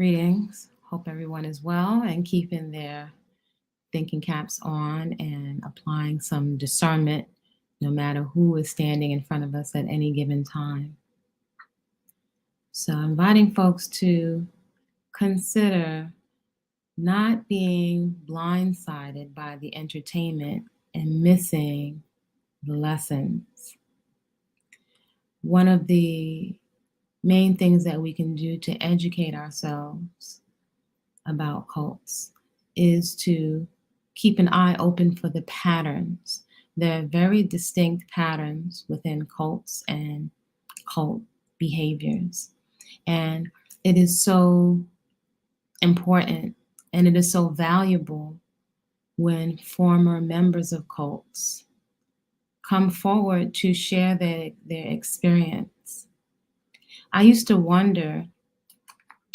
Greetings. Hope everyone is well and keeping their thinking caps on and applying some discernment no matter who is standing in front of us at any given time. So, inviting folks to consider not being blindsided by the entertainment and missing the lessons. One of the main things that we can do to educate ourselves about cults is to keep an eye open for the patterns. There are very distinct patterns within cults and cult behaviors. And it is so important and it is so valuable when former members of cults come forward to share their experience. I used to wonder,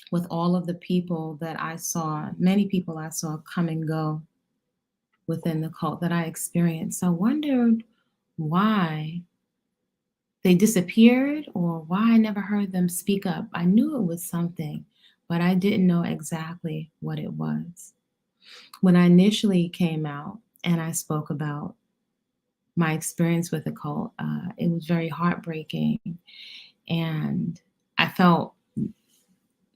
with all of the people that I saw, many people I saw come and go within the cult that I experienced, I wondered why they disappeared or why I never heard them speak up. I knew it was something, but I didn't know exactly what it was. When I initially came out and I spoke about my experience with the cult, it was very heartbreaking, and I felt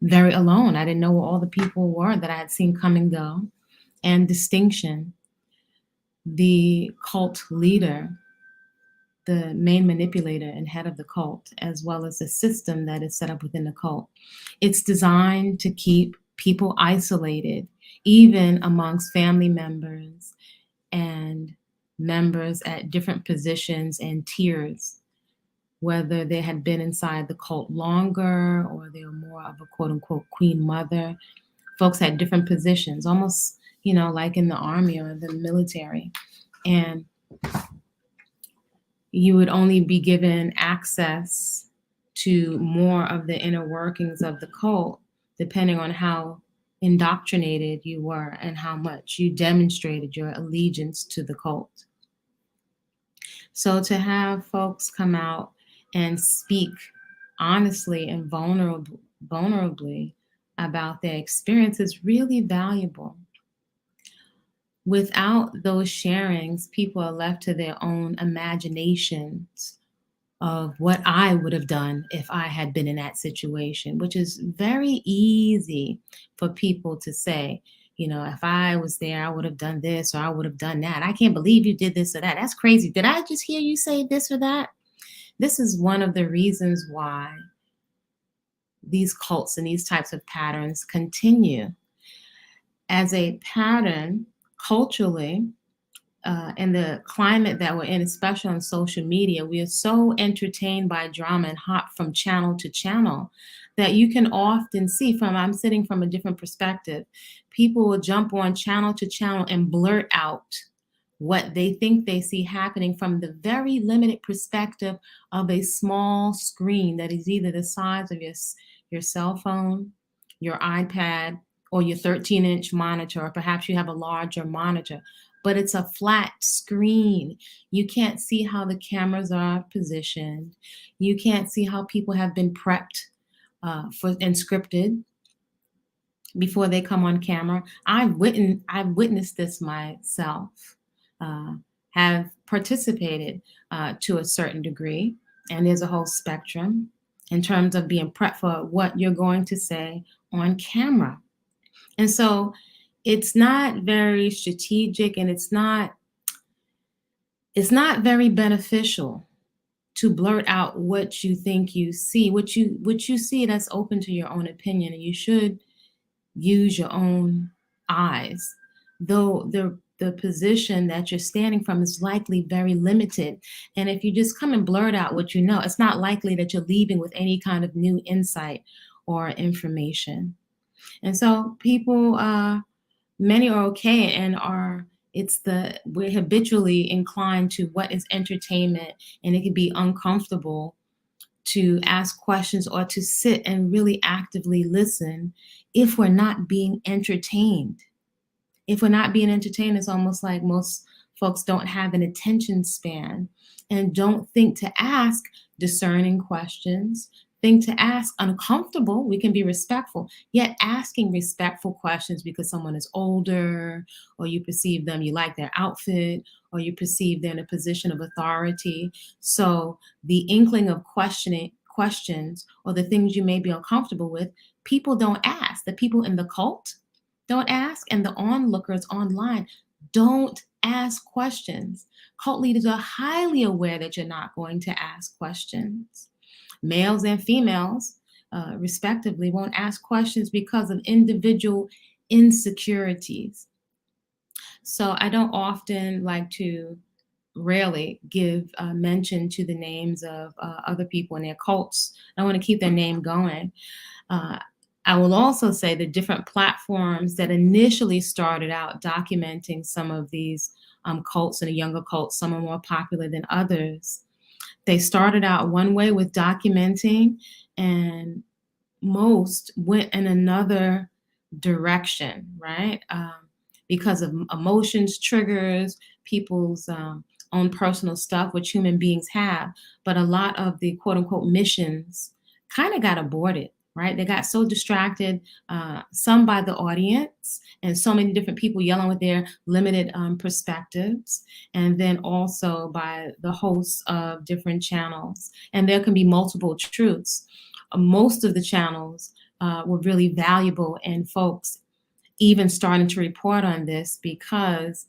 very alone. I didn't know who all the people were that I had seen come and go. And distinction, the cult leader, the main manipulator and head of the cult, as well as the system that is set up within the cult. It's designed to keep people isolated, even amongst family members and members at different positions and tiers, whether they had been inside the cult longer or they were more of a quote unquote queen mother. Folks had different positions, almost, like in the army or the military. And you would only be given access to more of the inner workings of the cult, depending on how indoctrinated you were and how much you demonstrated your allegiance to the cult. So to have folks come out and speak honestly and vulnerably about their experience is really valuable. Without those sharings, people are left to their own imaginations of what I would have done if I had been in that situation, which is very easy for people to say. If I was there, I would have done this or I would have done that. I can't believe you did this or that. That's crazy. Did I just hear you say this or that? This is one of the reasons why these cults and these types of patterns continue. As a pattern, culturally, in the climate that we're in, especially on social media, we are so entertained by drama and hop from channel to channel that you can often see I'm sitting from a different perspective. People will jump on channel to channel and blurt out what they think they see happening from the very limited perspective of a small screen that is either the size of your cell phone, your iPad, or your 13-inch monitor, or perhaps you have a larger monitor, but it's a flat screen. You can't see how the cameras are positioned. You can't see how people have been prepped and scripted before they come on camera. I've witnessed this myself, have participated to a certain degree, and there's a whole spectrum in terms of being prepped for what you're going to say on camera. And so it's not very strategic, and it's not very beneficial to blurt out what you think you see, what you see that's open to your own opinion, and you should use your own eyes, though the position that you're standing from is likely very limited. And if you just come and blurt out what you know, it's not likely that you're leaving with any kind of new insight or information. And so people, many are okay and we're habitually inclined to what is entertainment, and it can be uncomfortable to ask questions or to sit and really actively listen if we're not being entertained. If we're not being entertained, it's almost like most folks don't have an attention span and don't think to ask discerning questions, thing to ask. Uncomfortable, we can be respectful, yet asking respectful questions because someone is older, or you perceive them, you like their outfit, or you perceive they're in a position of authority. So the inkling of questioning questions or the things you may be uncomfortable with, people don't ask. The people in the cult don't ask, and the onlookers online don't ask questions. Cult leaders are highly aware that you're not going to ask questions. Males and females, respectively, won't ask questions because of individual insecurities. So I don't often like to, rarely give mention to the names of other people and their cults. I want to keep their name going. Uh, I will also say the different platforms that initially started out documenting some of these cults and the younger cults, some are more popular than others. They started out one way with documenting, and most went in another direction, right? Because of emotions, triggers, people's own personal stuff, which human beings have. But a lot of the quote unquote missions kind of got aborted, right? They got so distracted, some by the audience and so many different people yelling with their limited perspectives, and then also by the hosts of different channels. And there can be multiple truths. Most of the channels were really valuable, and folks even starting to report on this because,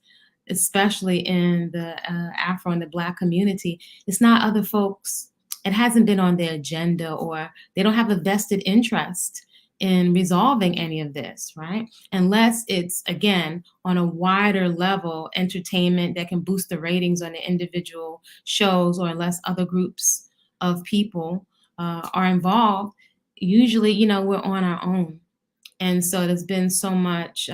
especially in the Afro and the Black community, it's not other folks, it hasn't been on their agenda, or they don't have a vested interest in resolving any of this, right? Unless it's, again, on a wider level, entertainment that can boost the ratings on the individual shows, or unless other groups of people are involved. Usually, we're on our own, and so there's been so much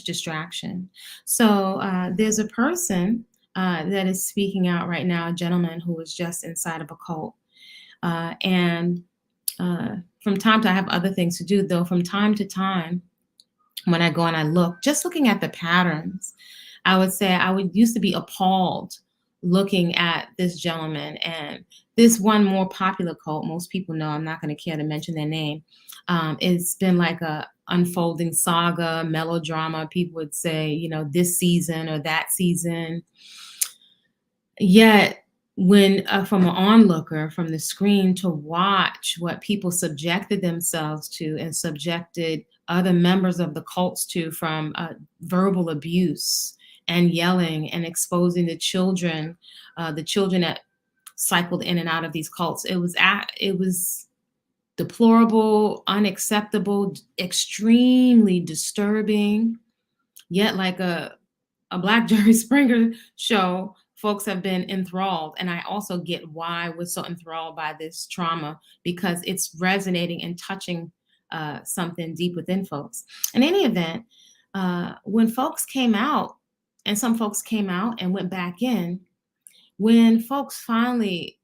distraction. So there's a person that is speaking out right now, a gentleman who was just inside of a cult, and from time to, I have other things to do, though. From time to time, when I go and I look, just looking at the patterns, I would say I would used to be appalled looking at this gentleman and this one more popular cult. Most people know, I'm not going to care to mention their name. It's been like a unfolding saga, melodrama. People would say, this season or that season. Yet, when from an onlooker from the screen, to watch what people subjected themselves to and subjected other members of the cults to, from verbal abuse and yelling and exposing the children that cycled in and out of these cults, it was deplorable, unacceptable, extremely disturbing. Yet, like a Black Jerry Springer show, folks have been enthralled. And I also get why we're so enthralled by this trauma, because it's resonating and touching something deep within folks. In any event, when folks came out, and some folks came out and went back in, when folks finally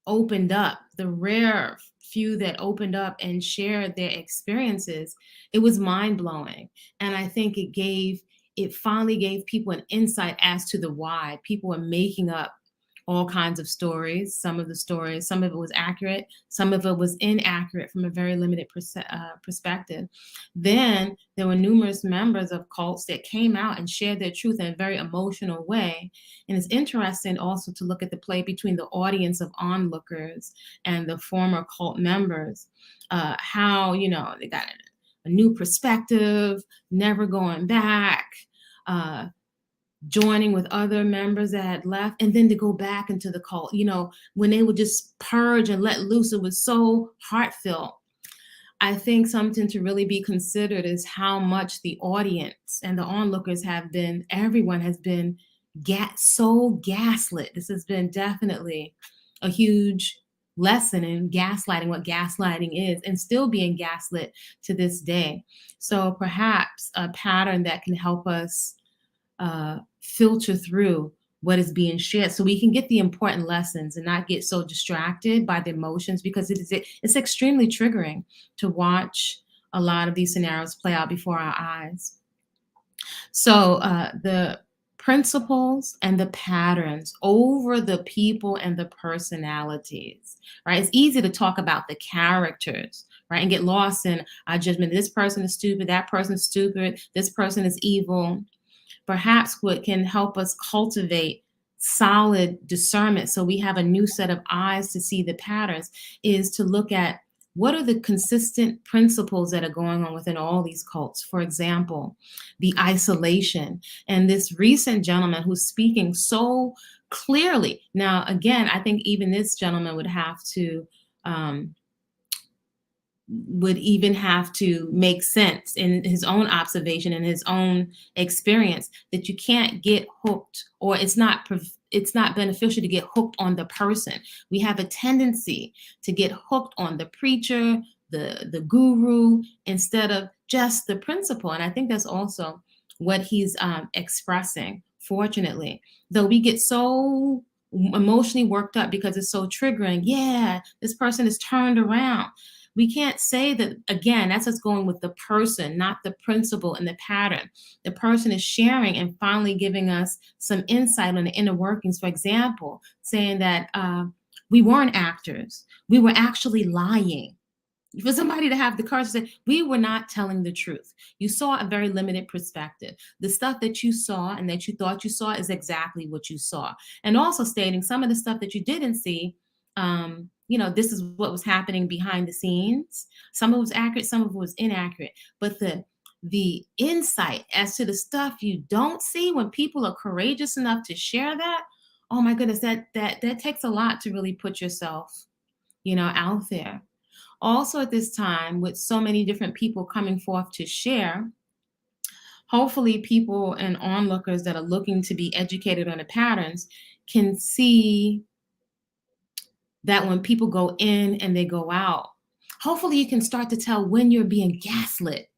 opened up, the rare few that opened up and shared their experiences, it was mind blowing. And I think it finally gave people an insight as to the why. People were making up all kinds of stories. Some of it was accurate, some of it was inaccurate from a very limited perspective. Then there were numerous members of cults that came out and shared their truth in a very emotional way. And it's interesting also to look at the play between the audience of onlookers and the former cult members, how, they got a new perspective, never going back, joining with other members that had left, and then to go back into the cult. When they would just purge and let loose, it was so heartfelt. I think something to really be considered is how much the audience and the onlookers everyone has been so gaslit. This has been definitely a huge lesson in gaslighting, what gaslighting is, and still being gaslit to this day. So perhaps a pattern that can help us filter through what is being shared, so we can get the important lessons and not get so distracted by the emotions, because it's extremely triggering to watch a lot of these scenarios play out before our eyes. So the principles and the patterns over the people and the personalities, right? It's easy to talk about the characters, right? And get lost in our judgment. This person is stupid, that person's stupid, this person is evil. Perhaps what can help us cultivate solid discernment so we have a new set of eyes to see the patterns is to look at what are the consistent principles that are going on within all these cults. For example, the isolation. And this recent gentleman who's speaking so clearly. Now, again, I think even this gentleman um, would even have to make sense in his own observation and his own experience that you can't get hooked, or it's not beneficial to get hooked on the person. We have a tendency to get hooked on the preacher, the guru, instead of just the principle. And I think that's also what he's expressing, fortunately. Though we get so emotionally worked up because it's so triggering. Yeah, this person is turned around. We can't say that, again, that's us going with the person, not the principle and the pattern. The person is sharing and finally giving us some insight on the inner workings. For example, saying that we weren't actors, we were actually lying. For somebody to have the courage to say, we were not telling the truth. You saw a very limited perspective. The stuff that you saw and that you thought you saw is exactly what you saw. And also stating some of the stuff that you didn't see, this is what was happening behind the scenes. Some of it was accurate, some of it was inaccurate. But the insight as to the stuff you don't see, when people are courageous enough to share that, oh my goodness, that takes a lot to really put yourself, out there. Also, at this time, with so many different people coming forth to share, hopefully people and onlookers that are looking to be educated on the patterns can see that when people go in and they go out, hopefully you can start to tell when you're being gaslit.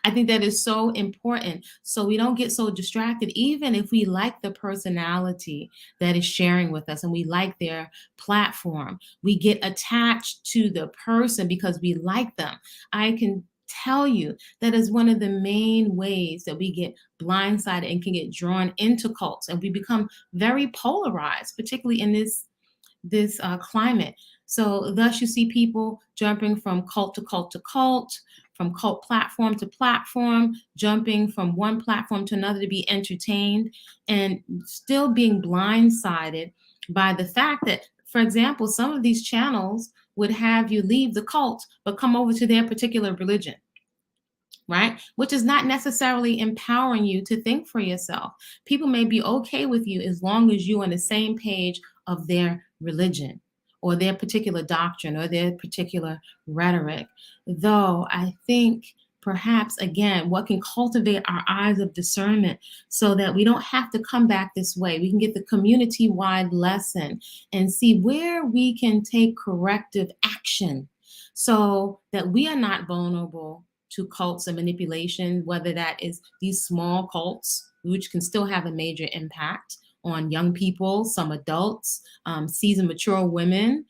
I think that is so important. So we don't get so distracted, even if we like the personality that is sharing with us and we like their platform. We get attached to the person because we like them. I can tell you that is one of the main ways that we get blindsided and can get drawn into cults. And we become very polarized, particularly in this climate. So thus you see people jumping from cult to cult to cult, from cult platform to platform, jumping from one platform to another to be entertained, and still being blindsided by the fact that, for example, some of these channels would have you leave the cult but come over to their particular religion, right? Which is not necessarily empowering you to think for yourself. People may be okay with you as long as you're on the same page of their religion or their particular doctrine or their particular rhetoric. Though I think perhaps, again, what can cultivate our eyes of discernment so that we don't have to come back this way. We can get the community-wide lesson and see where we can take corrective action so that we are not vulnerable to cults and manipulation, whether that is these small cults, which can still have a major impact on young people, some adults, seasoned mature women,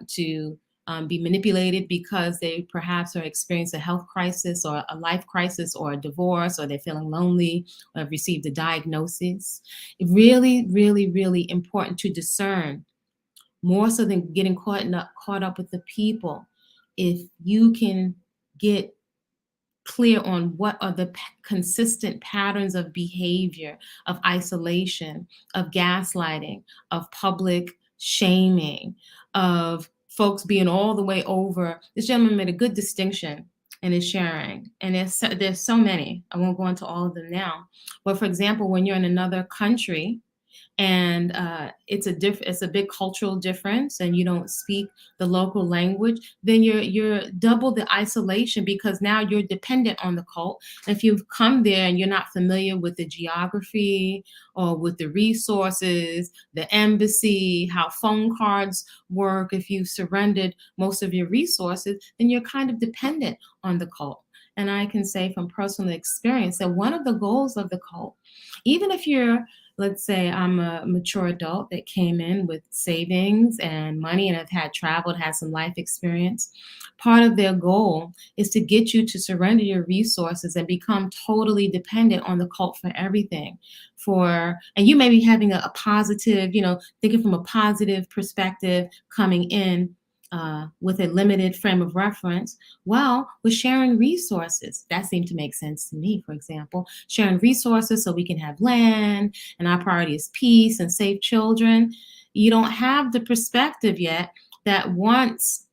to be manipulated because they perhaps are experiencing a health crisis or a life crisis or a divorce, or they're feeling lonely or have received a diagnosis. It really, really, really important to discern, more so than getting caught up with the people. If you can get clear on what are the consistent patterns of behavior, of isolation, of gaslighting, of public shaming, of folks being all the way over. This gentleman made a good distinction in his sharing, and there's so many. I won't go into all of them now. But for example, when you're in another country and it's a big cultural difference and you don't speak the local language, then you're double the isolation, because now you're dependent on the cult. And if you've come there and you're not familiar with the geography or with the resources, the embassy, how phone cards work, if you've surrendered most of your resources, then you're kind of dependent on the cult. And I can say from personal experience that one of the goals of the cult, even if you're let's say I'm a mature adult that came in with savings and money and have had traveled, had some life experience. Part of their goal is to get you to surrender your resources and become totally dependent on the cult for everything. And you may be having a positive, thinking from a positive perspective coming in with a limited frame of reference. Well, with sharing resources, that seemed to make sense to me, for example, sharing resources so we can have land and our priority is peace and safe children. You don't have the perspective yet that once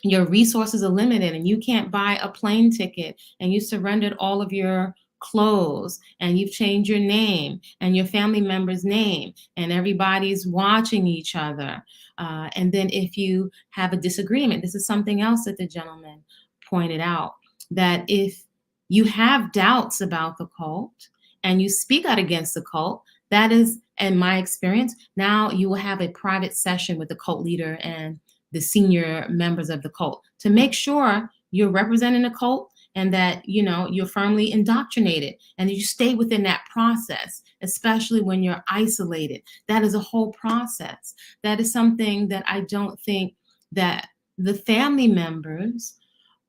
your resources are limited and you can't buy a plane ticket and you surrendered all of your clothes and you've changed your name and your family member's name and everybody's watching each other. And then if you have a disagreement, this is something else that the gentleman pointed out, that if you have doubts about the cult and you speak out against the cult, that is, in my experience, now you will have a private session with the cult leader and the senior members of the cult to make sure you're representing the cult and that you're firmly indoctrinated and you stay within that process, especially when you're isolated. That is a whole process. That is something that I don't think that the family members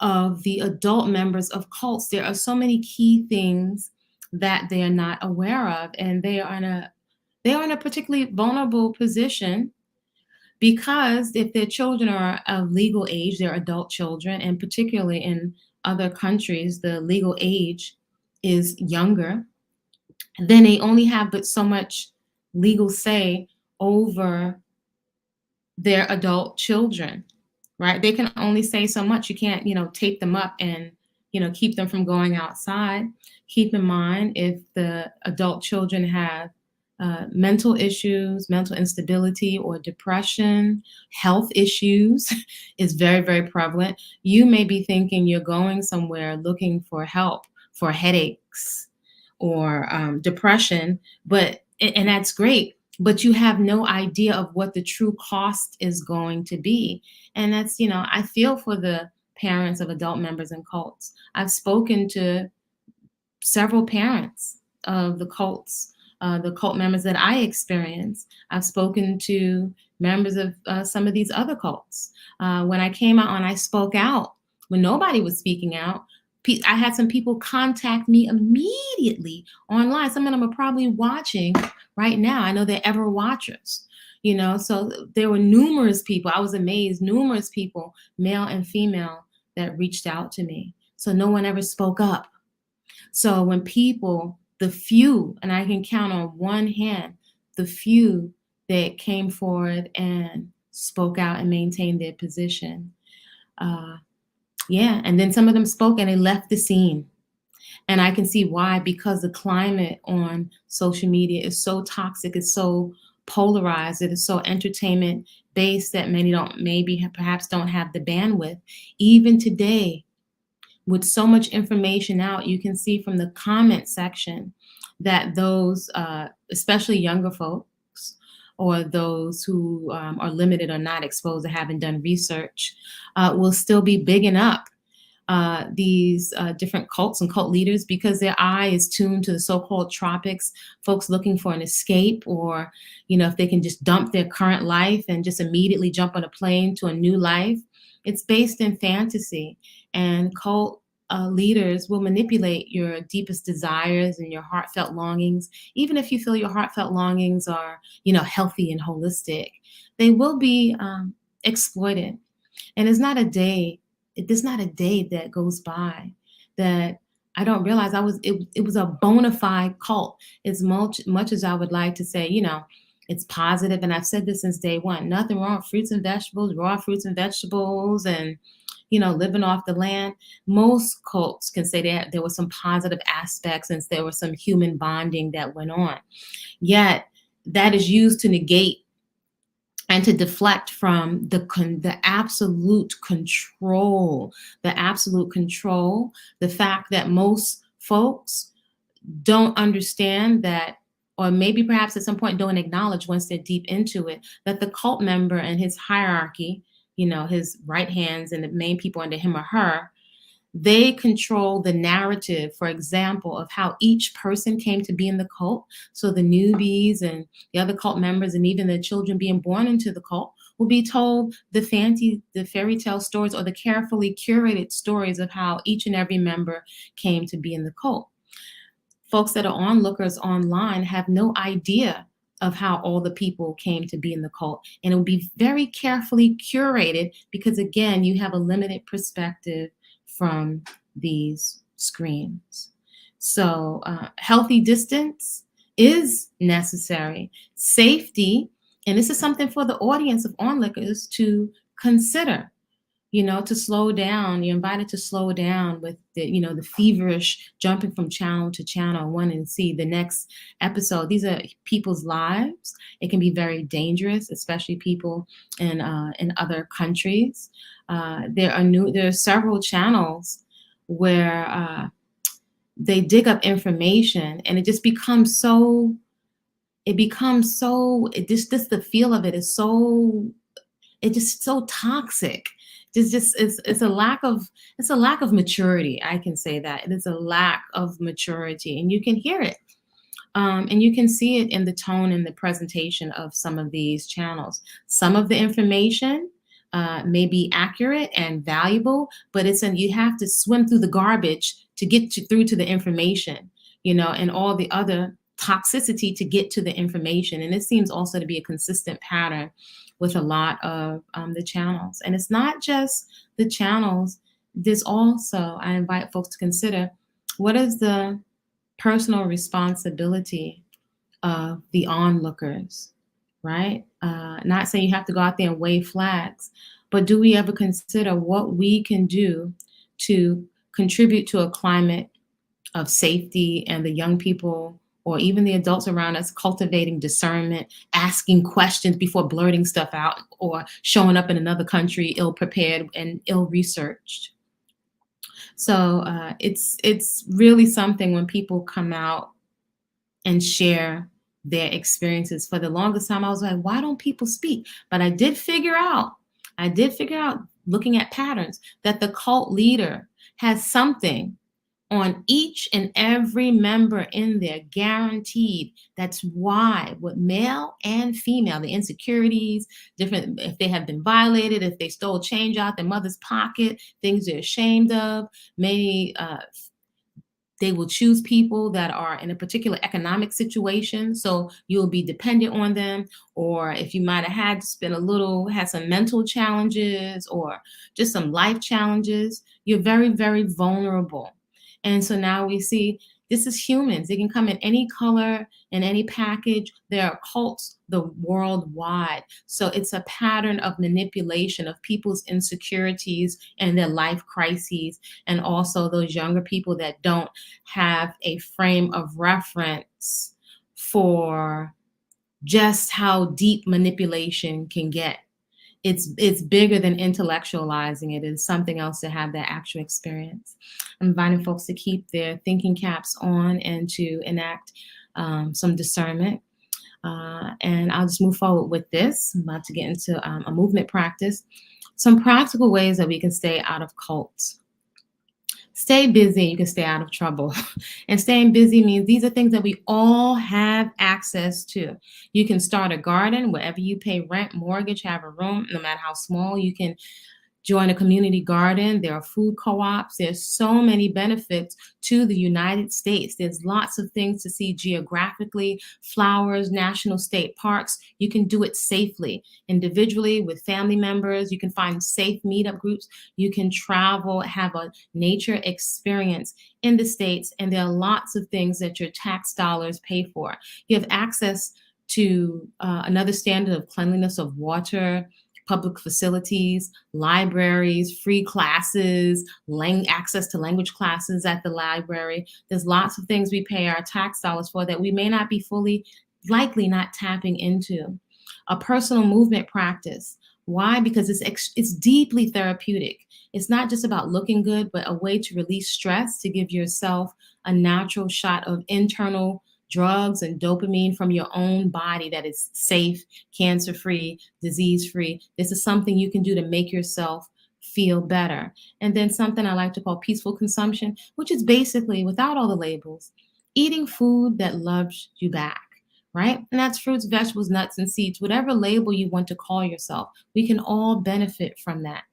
of the adult members of cults, there are so many key things that they are not aware of, and they are in a particularly vulnerable position, because if their children are of legal age, they're adult children, and particularly in other countries, the legal age is younger, then they only have but so much legal say over their adult children, right? They can only say so much. You can't, tape them up and, keep them from going outside. Keep in mind, if the adult children have mental issues, mental instability, or depression, health issues is very, very prevalent. You may be thinking you're going somewhere looking for help for headaches or depression, and that's great, but you have no idea of what the true cost is going to be. And that's, I feel for the parents of adult members in cults. I've spoken to several parents of the cult members that I experience. I've spoken to members of some of these other cults. When I came out and I spoke out, when nobody was speaking out, I had some people contact me immediately online. Some of them are probably watching right now. I know they're ever watchers, so there were numerous people. I was amazed, numerous people, male and female, that reached out to me. So no one ever spoke up. So when people, the few, and I can count on one hand, the few that came forward and spoke out and maintained their position. And then some of them spoke and they left the scene. And I can see why, because the climate on social media is so toxic, it's so polarized, it is so entertainment based that many perhaps don't have the bandwidth. Even today, with so much information out, you can see from the comment section that those, especially younger folks, or those who are limited or not exposed or haven't done research, will still be bigging up these different cults and cult leaders, because their eye is tuned to the so-called tropics, folks looking for an escape, or, if they can just dump their current life and just immediately jump on a plane to a new life. It's based in fantasy, and cult leaders will manipulate your deepest desires and your heartfelt longings. Even if you feel your heartfelt longings are, healthy and holistic, they will be exploited. And there's not a day that goes by that I don't realize it was a bona fide cult. As much as I would like to say, it's positive, and I've said this since day one, nothing wrong with fruits and vegetables, raw fruits and vegetables, and living off the land. Most cults can say that there were some positive aspects, since there was some human bonding that went on. Yet that is used to negate and to deflect from the absolute control, the fact that most folks don't understand that, or maybe perhaps at some point don't acknowledge, once they're deep into it, that the cult member and his hierarchy, his right hands and the main people under him or her, They control the narrative, for example, of how each person came to be in the cult. So the newbies and the other cult members, and even the children being born into the cult, will be told the fairy tale stories or the carefully curated stories of how each and every member came to be in the cult. Folks that are onlookers online have no idea of how all the people came to be in the cult. And it will be very carefully curated because, again, you have a limited perspective from these screens. So, healthy distance is necessary. Safety, and this is something for the audience of onlookers to consider, to slow down. You're invited to slow down with the feverish jumping from channel to channel, wanting to see the next episode. These are people's lives. It can be very dangerous, especially people in other countries. There are several channels where they dig up information, and it just becomes so. It just the feel of it is so. It's just so toxic. It's a lack of maturity. I can say that it is a lack of maturity, and you can hear it, and you can see it in the tone and the presentation of some of these channels. Some of the information may be accurate and valuable, but you have to swim through the garbage to get through to the information, and all the other toxicity to get to the information. And it seems also to be a consistent pattern with a lot of the channels. And it's not just the channels. There's also, I invite folks to consider, what is the personal responsibility of the onlookers, right? Not saying you have to go out there and wave flags, but do we ever consider what we can do to contribute to a climate of safety, and the young people or even the adults around us cultivating discernment, asking questions before blurting stuff out or showing up in another country ill-prepared and ill-researched. So it's really something when people come out and share their experiences. For the longest time, I was like, why don't people speak? But I did figure out, looking at patterns, that the cult leader has something on each and every member in there, guaranteed. That's why, with male and female, the insecurities, different, if they have been violated, if they stole change out their mother's pocket, things they're ashamed of, maybe they will choose people that are in a particular economic situation, so you'll be dependent on them. Or if you might have had some mental challenges or just some life challenges, you're very, very vulnerable. And so now we see this is humans. They can come in any color, in any package. There are cults worldwide. So it's a pattern of manipulation of people's insecurities and their life crises, and also those younger people that don't have a frame of reference for just how deep manipulation can get. It's bigger than intellectualizing it. It's something else to have that actual experience. I'm inviting folks to keep their thinking caps on and to enact some discernment. And I'll just move forward with this. I'm about to get into a movement practice. Some practical ways that we can stay out of cults. Stay busy, you can stay out of trouble. And staying busy means these are things that we all have access to. You can start a garden wherever you pay rent, mortgage, have a room, no matter how small. You can join a community garden. There are food co-ops. There's so many benefits to the United States. There's lots of things to see geographically, flowers, national state parks. You can do it safely, individually, with family members. You can find safe meetup groups. You can travel, have a nature experience in the States, and there are lots of things that your tax dollars pay for. You have access to another standard of cleanliness of water, public facilities, libraries, free classes, access to language classes at the library. There's lots of things we pay our tax dollars for that we may not be likely not tapping into. A personal movement practice. Why? Because it's deeply therapeutic. It's not just about looking good, but a way to release stress, to give yourself a natural shot of internal drugs and dopamine from your own body that is safe, cancer-free, disease-free. This is something you can do to make yourself feel better. And then something I like to call peaceful consumption, which is basically, without all the labels, eating food that loves you back, right? And that's fruits, vegetables, nuts, and seeds, whatever label you want to call yourself. We can all benefit from that.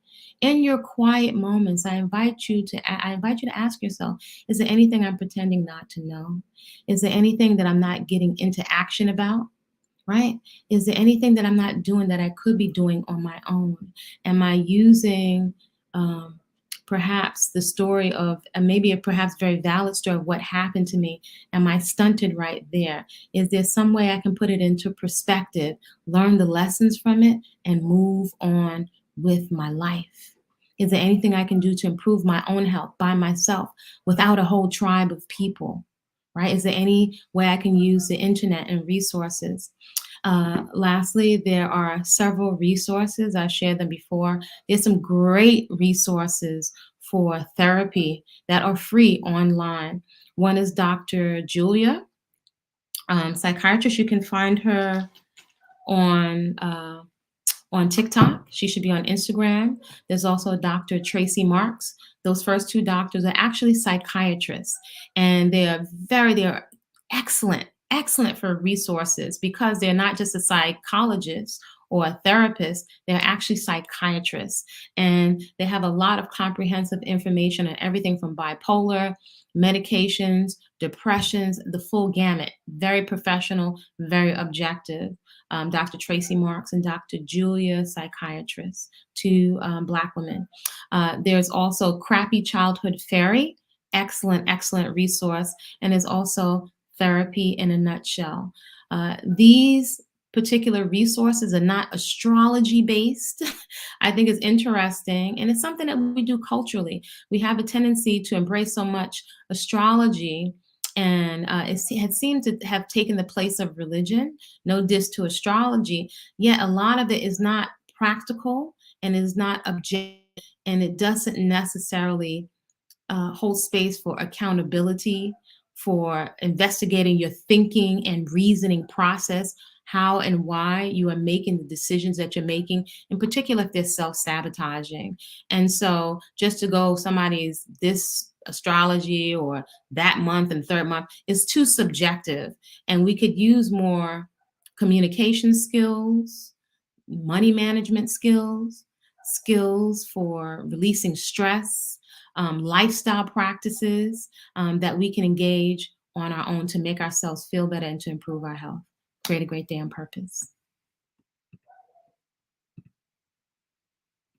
In your quiet moments, I invite you to ask yourself, is there anything I'm pretending not to know? Is there anything that I'm not getting into action about? Right? Is there anything that I'm not doing that I could be doing on my own? Am I using perhaps the story of, maybe a perhaps very valid story of what happened to me? Am I stunted right there? Is there some way I can put it into perspective, learn the lessons from it, and move on with my life? Is there anything I can do to improve my own health by myself without a whole tribe of people? Right? Is there any way I can use the internet and resources? Lastly, there are several resources. I shared them before. There's some great resources for therapy that are free online. One is Dr. Julia, psychiatrist. You can find her on on TikTok. She should be on Instagram. There's also Dr. Tracy Marks. Those first two doctors are actually psychiatrists, and they are excellent, excellent for resources because they're not just a psychologist or a therapist, they're actually psychiatrists. And they have a lot of comprehensive information on everything from bipolar, medications, depressions, the full gamut. Very professional, very objective. Dr. Tracy Marks and Dr. Julia, psychiatrist, two Black women. There's also Crappy Childhood Fairy, excellent, excellent resource. And there's also Therapy in a Nutshell. These particular resources are not astrology based. I think it's interesting, and it's something that we do culturally. We have a tendency to embrace so much astrology, and had seemed to have taken the place of religion. No diss to astrology, yet a lot of it is not practical and is not objective, and it doesn't necessarily hold space for accountability, for investigating your thinking and reasoning process, how and why you are making the decisions that you're making, in particular if they're self-sabotaging. And so just to go, somebody's this astrology or that month and third month is too subjective. And we could use more communication skills, money management skills, skills for releasing stress, lifestyle practices that we can engage on our own to make ourselves feel better and to improve our health. Create a great day on purpose.